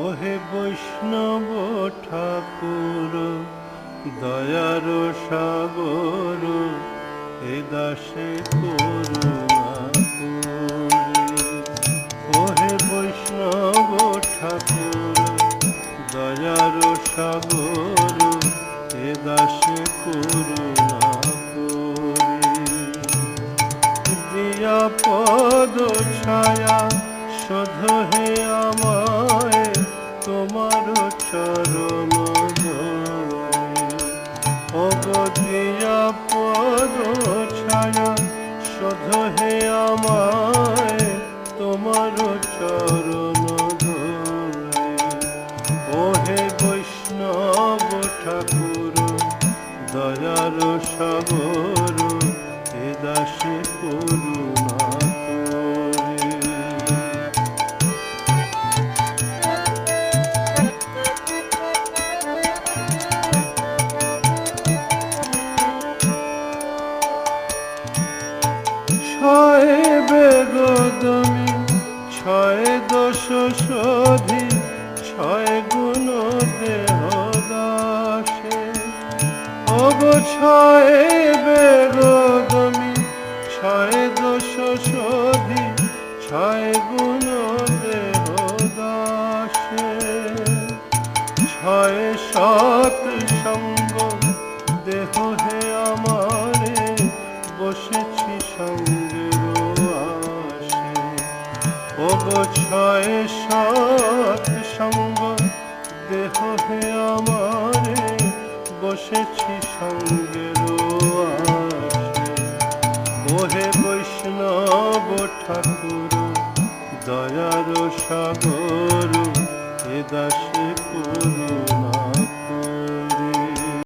ওহে বৈষ্ণব ঠাকুর দয়ার সাগর, এ দাসে করুণা করে। ওহে বৈষ্ণব ঠাকুর দয়ার সাগর, এ দাসে করুণা করে। দিয়া পদ ছায়া শোধো হে আমায় তোমার চরণ ধরে। ওগো দিয়া পদ ছায়া শোধো হে আমায় তোমার চরণ ধরে। ওহে বৈষ্ণব ঠাকুর দয়ার সাগর, এ দাসে করুণা করে। ছয় বেগদমি ছয় দোষ শোধি, ছয় গুণ দেহ দাসে। ওগো ছয় বেগদমি ছয় দোষ শোধি, ছয় গুণ দেহ দাসে। ছয় সৎ সঙ্গ দেহ হে আমারে, বসেছি সঙ্গের আসে। ওগো ছয় সৎ সঙ্গ দেহ হে আমারে, বসেছি সঙ্গের আসে। ওহে বৈষ্ণব ঠাকুর দয়ার সাগর, এ দাসে করুণা